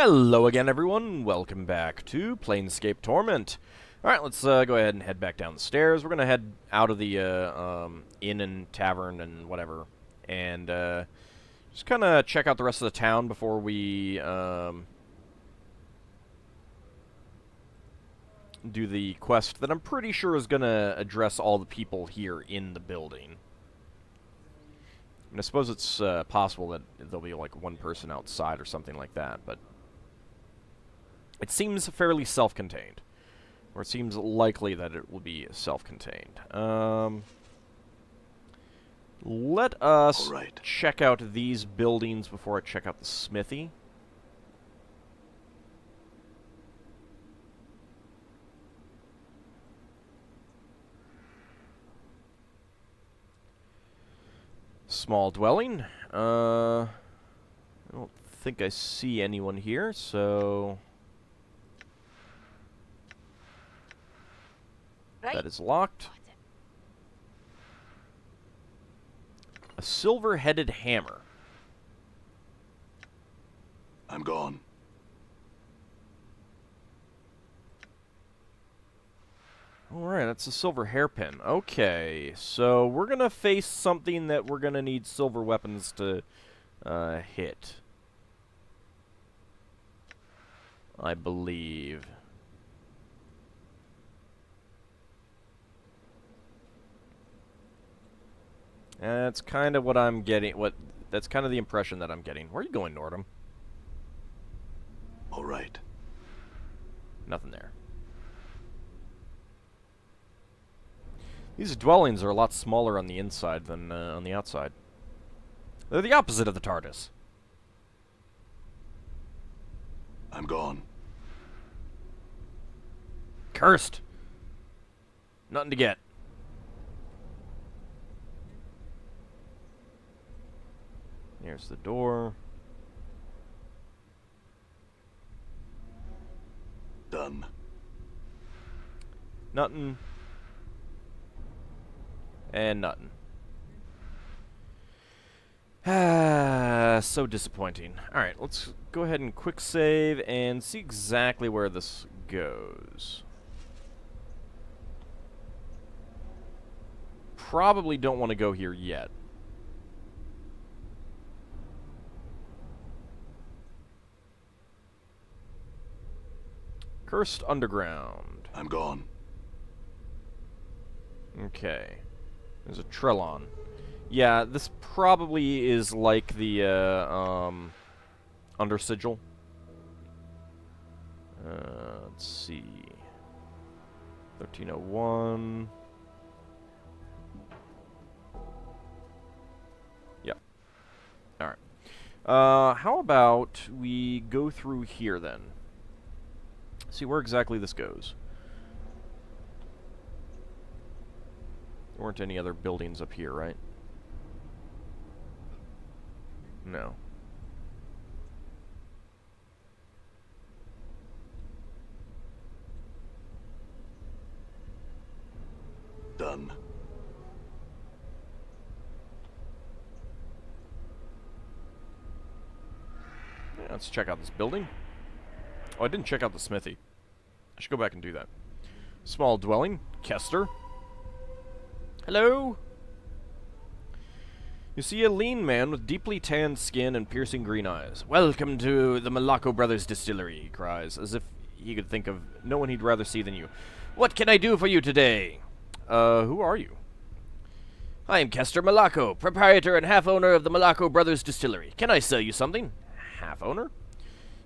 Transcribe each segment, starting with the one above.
Hello again, everyone. Welcome back to Planescape Torment. Alright, let's go ahead and head back down the stairs. We're going to head out of the inn and tavern and whatever, and just kind of check out the rest of the town before we do the quest that I'm pretty sure is going to address all the people here in the building. And I suppose it's possible that there'll be like one person outside or something like that, but it seems fairly self-contained. Or it seems likely that it will be self-contained. Let us check out these buildings before I check out the smithy. Small dwelling. I don't think I see anyone here, so that is locked. A silver-headed hammer. I'm gone. Alright, that's a silver hairpin. Okay, so we're gonna face something that we're gonna need silver weapons to hit. I believe. That's kind of what I'm getting. That's kind of the impression that I'm getting. Where are you going, Nordum? All right. Nothing there. These dwellings are a lot smaller on the inside than on the outside. They're the opposite of the TARDIS. I'm gone. Curst! Nothing to get. Here's the door. Done. Nothing. And nothing. Ah, so disappointing. Alright, let's go ahead and quick save and see exactly where this goes. Probably don't want to go here yet. Curst Underground. I'm gone. Okay. There's a Trellon. Yeah, this probably is like the, Under Sigil. Let's see. 1301. Yep. Alright. How about we go through here, then? See where exactly this goes. There weren't any other buildings up here, right? No. Done. Yeah, let's check out this building. Oh, I didn't check out the smithy. I should go back and do that. Small dwelling. Kester. Hello? You see a lean man with deeply tanned skin and piercing green eyes. Welcome to the Malaco Brothers Distillery, he cries, as if he could think of no one he'd rather see than you. What can I do for you today? Who are you? I am Kester Malaco, proprietor and half-owner of the Malaco Brothers Distillery. Can I sell you something? Half-owner?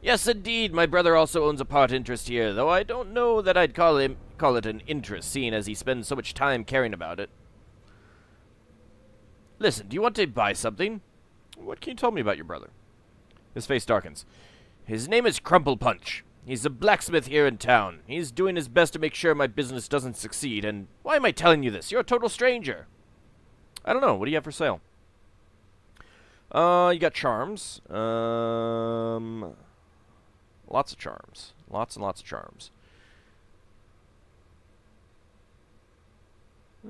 Yes, indeed. My brother also owns a part interest here, though I don't know that I'd call it an interest, seeing as he spends so much time caring about it. Listen, do you want to buy something? What can you tell me about your brother? His face darkens. His name is Crumple Punch. He's a blacksmith here in town. He's doing his best to make sure my business doesn't succeed, and why am I telling you this? You're a total stranger. I don't know. What do you have for sale? You got charms. Lots of charms. Lots and lots of charms.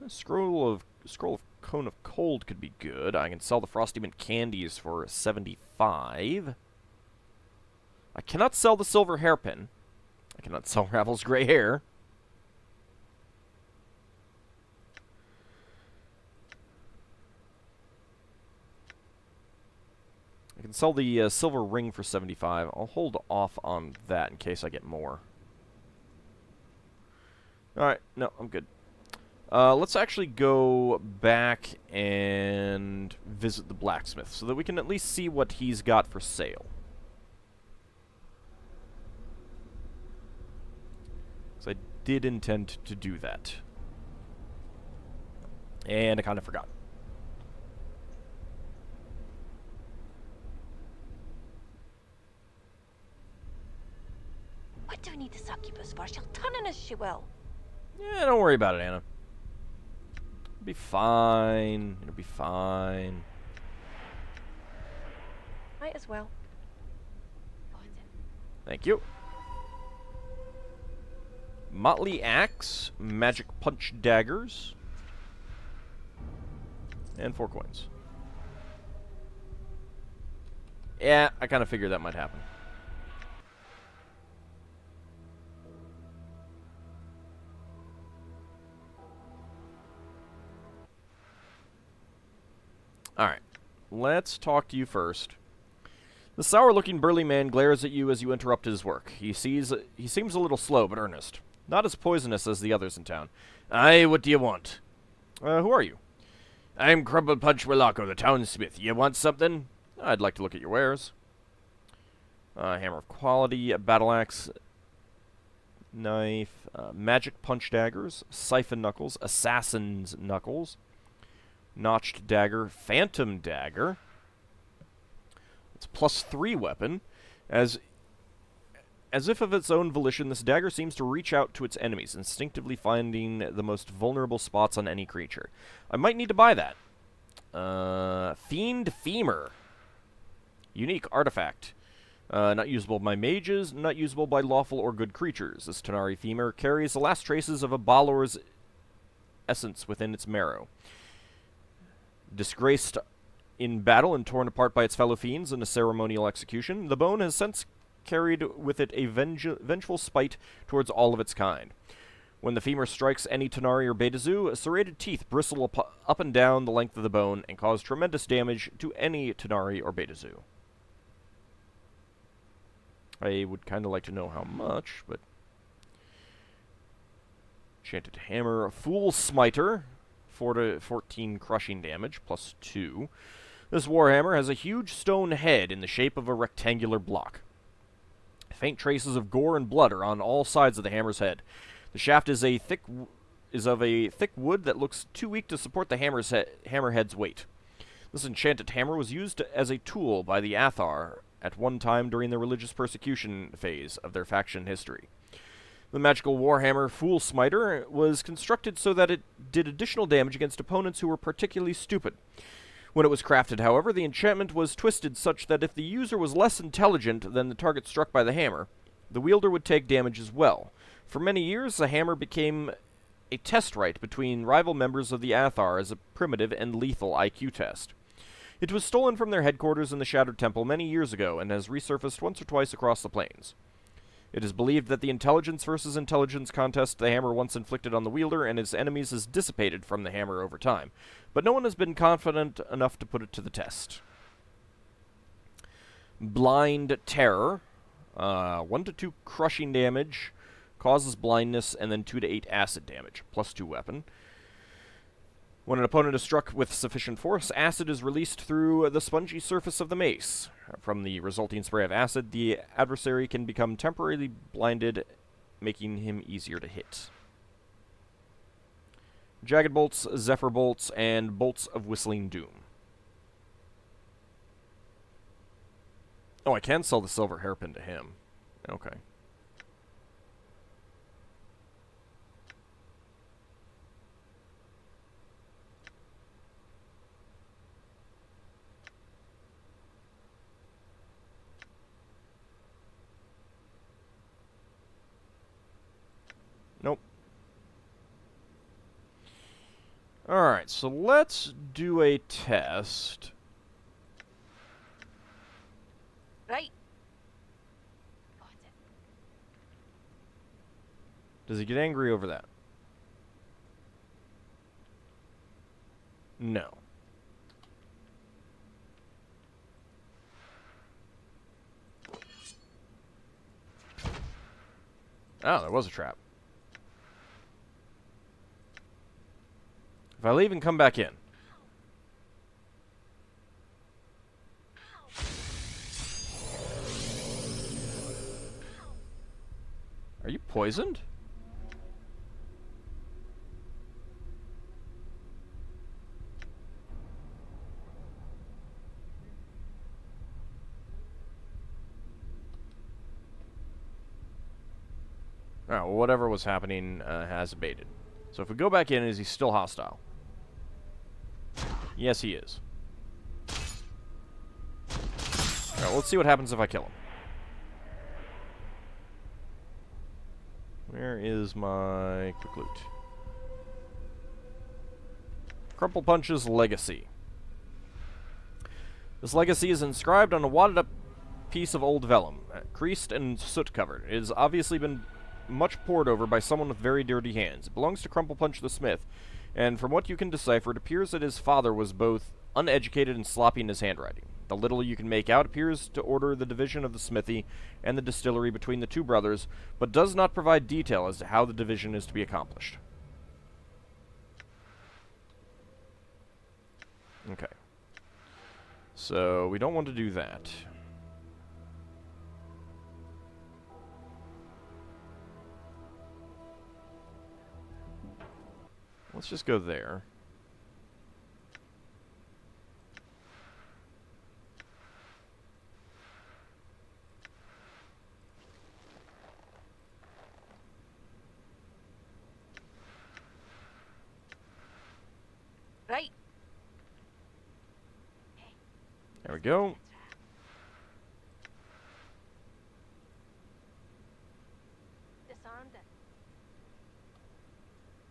A scroll of Cone of Cold could be good. I can sell the Frosty Mint candies for 75. I cannot sell the silver hairpin. I cannot sell Ravel's gray hair. I can sell the silver ring for 75. I'll hold off on that in case I get more. Alright, no, I'm good. Let's actually go back and visit the blacksmith so that we can at least see what he's got for sale. So I did intend to do that. And I kind of forgot. What do we need the succubus for? She'll turn on us, she will. Yeah, don't worry about it, Anna. It'll be fine. It'll be fine. Might as well. Thank you. Motley Axe, Magic Punch Daggers, and 4 coins. Yeah, I kind of figured that might happen. Alright, let's talk to you first. The sour-looking burly man glares at you as you interrupt his work. He seems a little slow, but earnest. Not as poisonous as the others in town. Aye, what do you want? Who are you? I'm Crumble Punch Willacco, the townsmith. You want something? I'd like to look at your wares. Hammer of Quality, a battle axe, knife, magic punch daggers, siphon knuckles, assassin's knuckles, notched dagger, phantom dagger. It's +3 weapon. As if of its own volition, this dagger seems to reach out to its enemies, instinctively finding the most vulnerable spots on any creature. I might need to buy that. Fiend Femur. Unique artifact. Not usable by mages, not usable by lawful or good creatures. This Tanari Femur carries the last traces of a Balor's essence within its marrow. Disgraced in battle and torn apart by its fellow fiends in a ceremonial execution, the bone has since carried with it a vengeful spite towards all of its kind. When the femur strikes any Tanari or Betazu, serrated teeth bristle up and down the length of the bone and cause tremendous damage to any Tanari or Betazu. I would kind of like to know how much, but... Enchanted Hammer, Fool Smiter, 4 to 14 crushing damage, +2. This warhammer has a huge stone head in the shape of a rectangular block. Faint traces of gore and blood are on all sides of the hammer's head. The shaft is of a thick wood that looks too weak to support the hammerhead's weight. This enchanted hammer was used as a tool by the Athar at one time during the religious persecution phase of their faction history. The magical warhammer Fool Smiter was constructed so that it did additional damage against opponents who were particularly stupid. When it was crafted, however, the enchantment was twisted such that if the user was less intelligent than the target struck by the hammer, the wielder would take damage as well. For many years, the hammer became a test right between rival members of the Athar as a primitive and lethal IQ test. It was stolen from their headquarters in the Shattered Temple many years ago and has resurfaced once or twice across the plains. It is believed that the intelligence versus intelligence contest the hammer once inflicted on the wielder and his enemies has dissipated from the hammer over time, but no one has been confident enough to put it to the test. Blind Terror, 1 to 2 crushing damage, causes blindness, and then 2 to 8 acid damage, +2 weapon. When an opponent is struck with sufficient force, acid is released through the spongy surface of the mace. From the resulting spray of acid, the adversary can become temporarily blinded, making him easier to hit. Jagged Bolts, Zephyr Bolts, and Bolts of Whistling Doom. Oh, I can sell the silver hairpin to him. Okay. Nope. Alright, so let's do a test. Right. Does he get angry over that? No. Oh, there was a trap. If I leave and come back in. Are you poisoned? Alright, well, whatever was happening has abated. So if we go back in, is he still hostile? Yes, he is. Alright, let's see what happens if I kill him. Where is my quick loot? Crumple Punch's Legacy. This legacy is inscribed on a wadded up piece of old vellum, creased and soot covered. It has obviously been much pored over by someone with very dirty hands. It belongs to Crumple Punch the Smith, and from what you can decipher, it appears that his father was both uneducated and sloppy in his handwriting. The little you can make out appears to order the division of the smithy and the distillery between the two brothers, but does not provide detail as to how the division is to be accomplished. Okay. So, we don't want to do that. Let's just go there. Right. There we go. Disarmed it.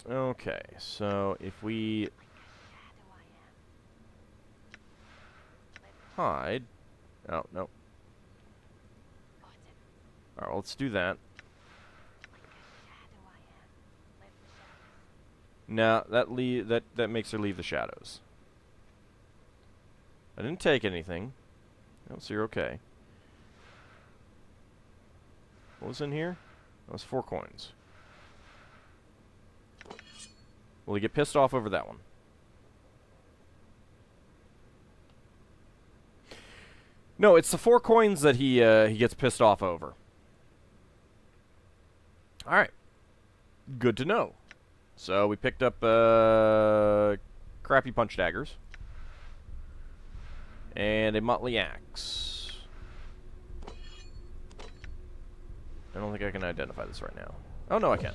Okay, so if we hide... Oh, no. Alright, well, let's do that. No, that makes her leave the shadows. I didn't take anything. Oh, so you're okay. What was in here? That was 4 coins. Will he get pissed off over that one? No, it's the 4 coins that he gets pissed off over. Alright. Good to know. So we picked up crappy punch daggers. And a motley axe. I don't think I can identify this right now. Oh, no, I can.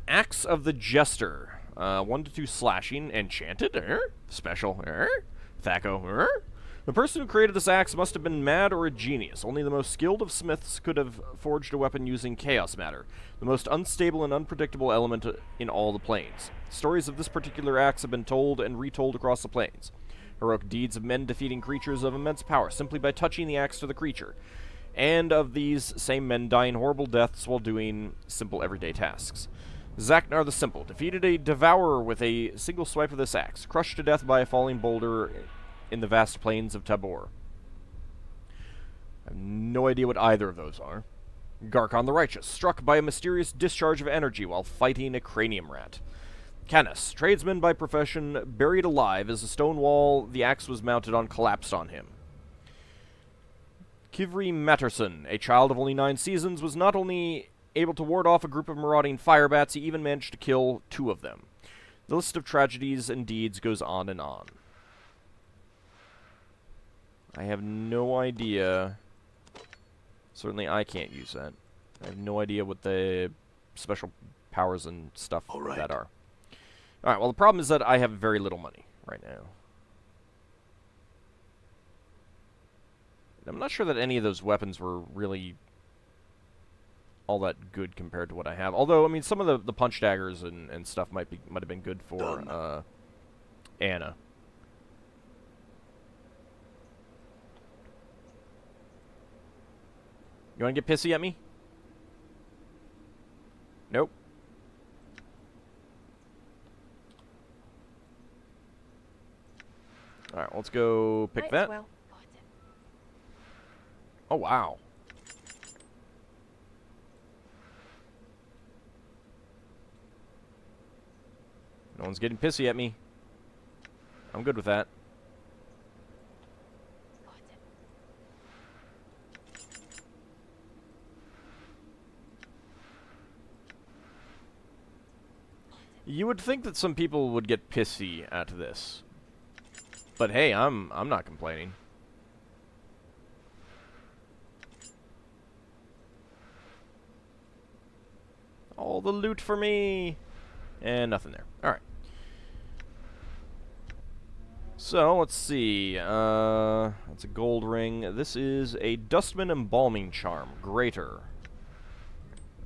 Axe of the Jester. 1 to 2 slashing. Enchanted. Special. Thaco. The person who created this axe must have been mad or a genius. Only the most skilled of smiths could have forged a weapon using chaos matter, the most unstable and unpredictable element in all the planes. Stories of this particular axe have been told and retold across the planes. Heroic deeds of men defeating creatures of immense power simply by touching the axe to the creature, and of these same men dying horrible deaths while doing simple everyday tasks. Zaknar the Simple defeated a devourer with a single swipe of this axe, crushed to death by a falling boulder in the vast plains of Tabor. I have no idea what either of those are. Garkon the Righteous, struck by a mysterious discharge of energy while fighting a cranium rat. Canis, tradesman by profession, buried alive as the stone wall the axe was mounted on collapsed on him. Kivri Matterson, a child of only 9 seasons, was not only able to ward off a group of marauding fire bats, he even managed to kill 2 of them. The list of tragedies and deeds goes on and on. I have no idea. Certainly I can't use that. I have no idea what the special powers and stuff that are. Alright, well the problem is that I have very little money right now. I'm not sure that any of those weapons were really all that good compared to what I have. Although, I mean, some of the punch daggers and stuff might have been good for Anna. You want to get pissy at me? Nope. Alright, let's go pick Might that. as well. Oh, wow. No one's getting pissy at me. I'm good with that. You would think that some people would get pissy at this. But hey, I'm not complaining. All the loot for me! And nothing there. Alright. So, let's see. That's a gold ring. This is a Dustman Embalming Charm. Greater.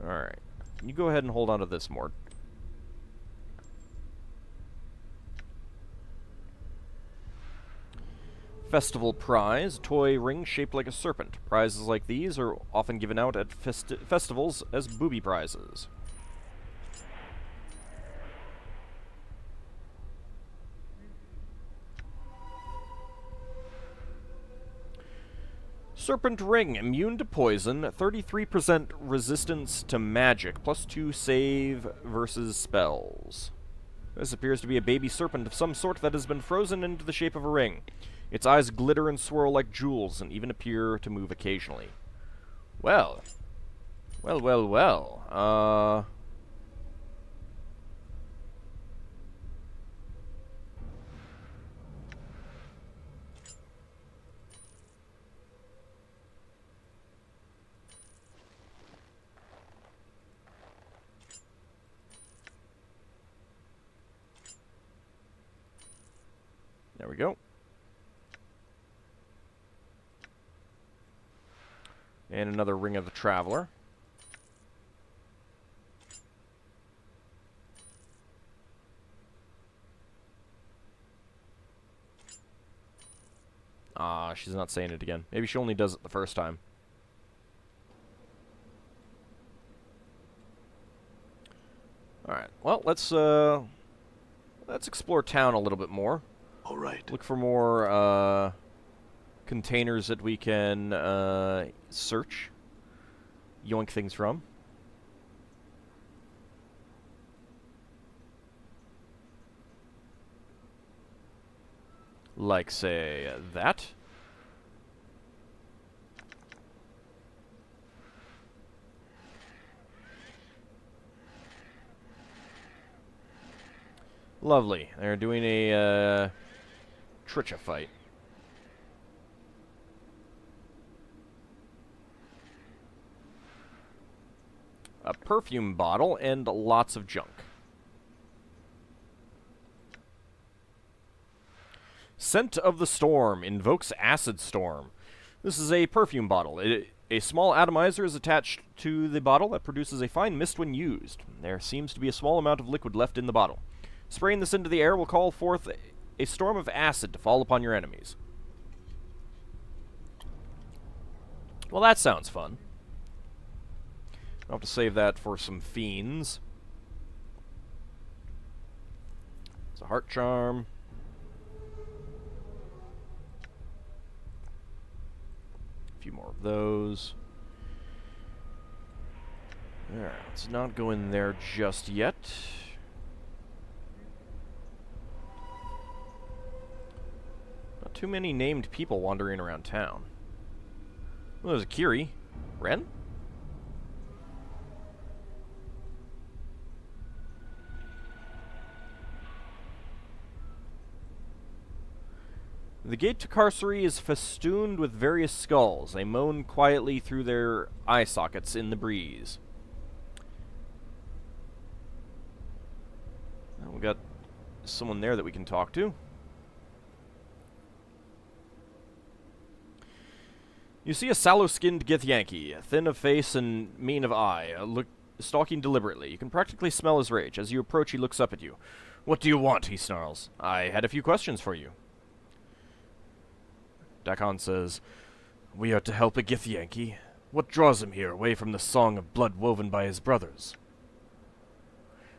Alright. You go ahead and hold on to this, Mort. Festival prize, toy ring shaped like a serpent. Prizes like these are often given out at festivals as booby prizes. Serpent ring, immune to poison, 33% resistance to magic, +2 save versus spells. This appears to be a baby serpent of some sort that has been frozen into the shape of a ring. Its eyes glitter and swirl like jewels, and even appear to move occasionally. Well. Well. There we go. And another Ring of the Traveler. Ah, she's not saying it again. Maybe she only does it the first time. Alright, well, let's explore town a little bit more. All right. Look for more, containers that we can, search. Yoink things from. Like, say, that. Lovely. They're doing a, Tricha fight. A perfume bottle and lots of junk. Scent of the Storm invokes Acid Storm. This is a perfume bottle. A small atomizer is attached to the bottle that produces a fine mist when used. There seems to be a small amount of liquid left in the bottle. Spraying this into the air will call forth a storm of acid to fall upon your enemies. Well, that sounds fun. I'll have to save that for some fiends. It's a heart charm. A few more of those. Alright, let's not go in there just yet. Not too many named people wandering around town. Well, there's a Kiri. Ren? The gate to Carcery is festooned with various skulls. They moan quietly through their eye sockets in the breeze. Well, we got someone there that we can talk to. You see a sallow-skinned Githyanki, thin of face and mean of eye, stalking deliberately. You can practically smell his rage. As you approach, he looks up at you. "What do you want?" he snarls. "I had a few questions for you." Dakon says, "We are to help a Githyanki. What draws him here, away from the song of blood woven by his brothers?"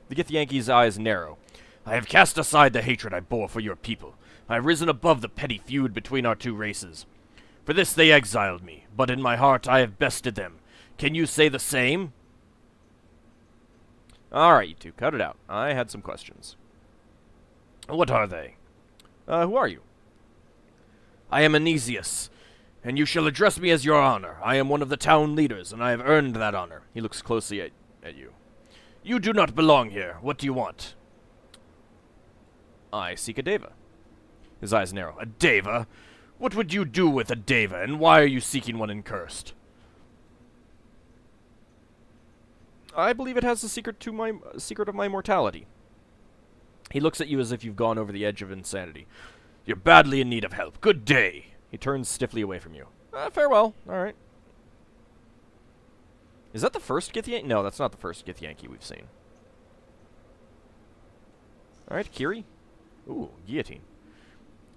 The Githyanki's eyes narrow. I have cast aside the hatred I bore for your people. I have risen above the petty feud between our two races. For this they exiled me, but in my heart I have bested them. Can you say the same? Alright, you two, cut it out. I had some questions. What are they? Who are you? I am Anesius, and you shall address me as your honor. I am one of the town leaders, and I have earned that honor. He looks closely at you. You do not belong here. What do you want? I seek a deva. His eyes narrow. A deva? What would you do with a deva, and why are you seeking one in Curst? I believe it has the secret of my mortality. He looks at you as if you've gone over the edge of insanity. You're badly in need of help. Good day. He turns stiffly away from you. Farewell. All right. Is that the first Githyanki? No, that's not the first Githyanki we've seen. All right, Kiri. Ooh, guillotine.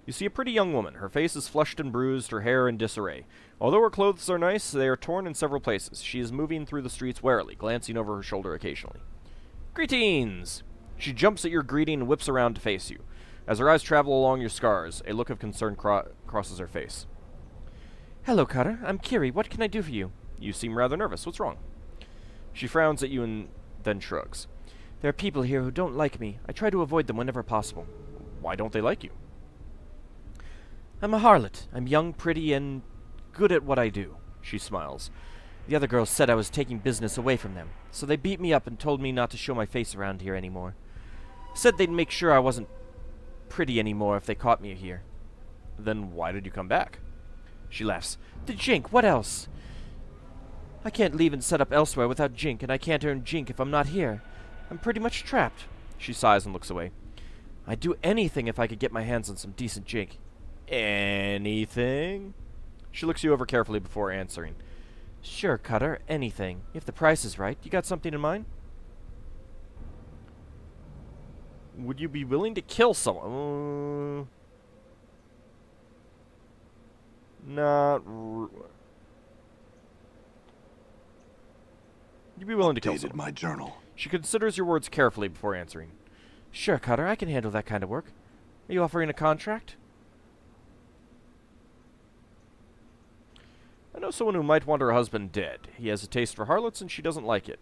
You see a pretty young woman. Her face is flushed and bruised, her hair in disarray. Although her clothes are nice, they are torn in several places. She is moving through the streets warily, glancing over her shoulder occasionally. Greetings! She jumps at your greeting and whips around to face you. As her eyes travel along your scars, a look of concern crosses her face. Hello, Cutter. I'm Kiri. What can I do for you? You seem rather nervous. What's wrong? She frowns at you and then shrugs. There are people here who don't like me. I try to avoid them whenever possible. Why don't they like you? I'm a harlot. I'm young, pretty, and good at what I do. She smiles. The other girls said I was taking business away from them, so they beat me up and told me not to show my face around here anymore. Said they'd make sure I wasn't pretty anymore if they caught me here. Then why did you come back? She laughs. The Jink, what else? I can't leave and set up elsewhere without Jink, and I can't earn Jink if I'm not here. I'm pretty much trapped. She sighs and looks away. I'd do anything if I could get my hands on some decent Jink. Anything? She looks you over carefully before answering. Sure, Cutter, anything. If the price is right. You got something in mind? Would you be willing to kill someone? You'd be willing to kill someone. My journal. She considers your words carefully before answering. Sure, Cutter, I can handle that kind of work. Are you offering a contract? I know someone who might want her husband dead. He has a taste for harlots and she doesn't like it.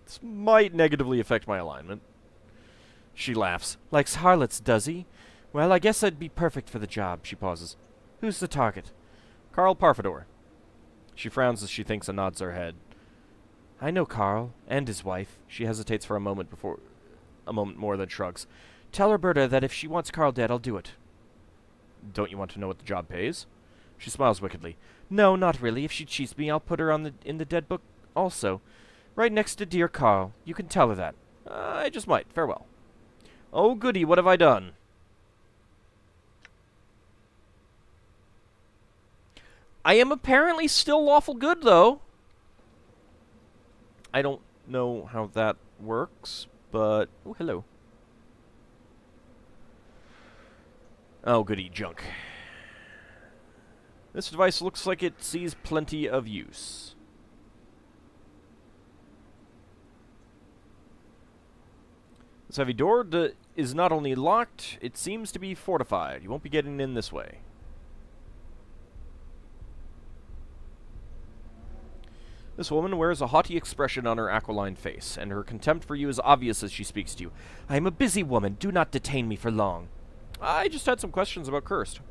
This might negatively affect my alignment. She laughs. Likes harlots, does he? Well, I guess I'd be perfect for the job. She pauses. Who's the target? Carl Parfador. She frowns as she thinks and nods her head. I know Carl, and his wife. She hesitates for a moment more than shrugs. Tell Roberta that if she wants Carl dead, I'll do it. Don't you want to know what the job pays? She smiles wickedly. No, not really. If she cheats me, I'll put her in the dead book also. Right next to dear Carl. You can tell her that. I just might. Farewell. Oh, goody, what have I done? I am apparently still lawful good, though. I don't know how that works, but... Oh, hello. Oh, goody, junk. This device looks like it sees plenty of use. This heavy door is not only locked, it seems to be fortified. You won't be getting in this way. This woman wears a haughty expression on her aquiline face, and her contempt for you is obvious as she speaks to you. I am a busy woman. Do not detain me for long. I just had some questions about Curst.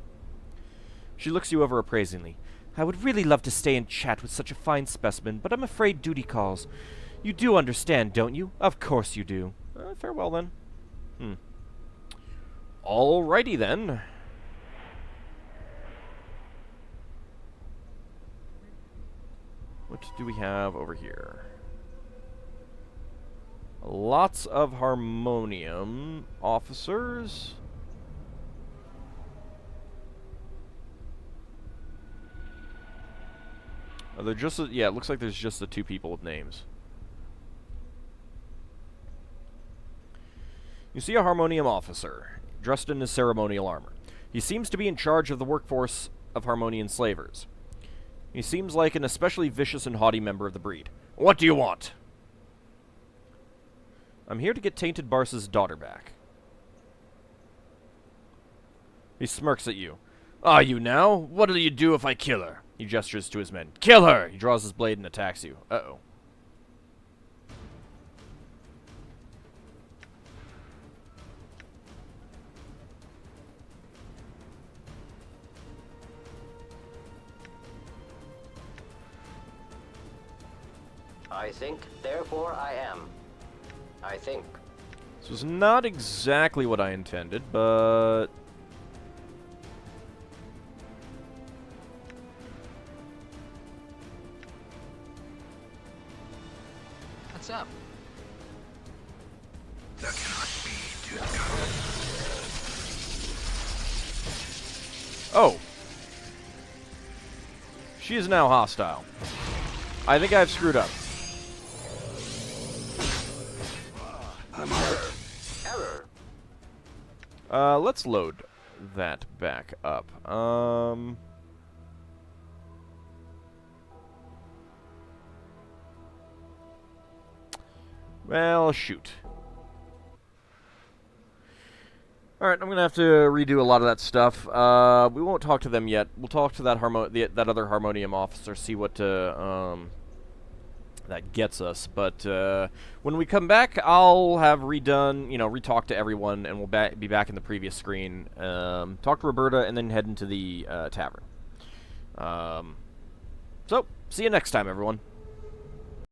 She looks you over appraisingly. I would really love to stay and chat with such a fine specimen, but I'm afraid duty calls. You do understand, don't you? Of course you do. Farewell, then. Alrighty, then. What do we have over here? Lots of Harmonium officers. Are there just yeah, it looks like there's just the two people with names. You see a Harmonium officer, dressed in his ceremonial armor. He seems to be in charge of the workforce of Harmonian slavers. He seems like an especially vicious and haughty member of the breed. What do you want? I'm here to get Tainted Bars's daughter back. He smirks at you. Are you now? What'll you do if I kill her? He gestures to his men. Kill her! He draws his blade and attacks you. Uh-oh. I think, therefore I am. I think. This was not exactly what I intended, but... What's up? That cannot be. Oh. She is now hostile. I think I've screwed up. I'm hurt. Error. Let's load that back up. Well, shoot. Alright, I'm gonna have to redo a lot of that stuff. We won't talk to them yet. We'll talk to that that other Harmonium officer, see what that gets us. But when we come back, I'll have redone, re-talked to everyone, and we'll be back in the previous screen. Talk to Roberta, and then head into the tavern. So, see you next time, everyone.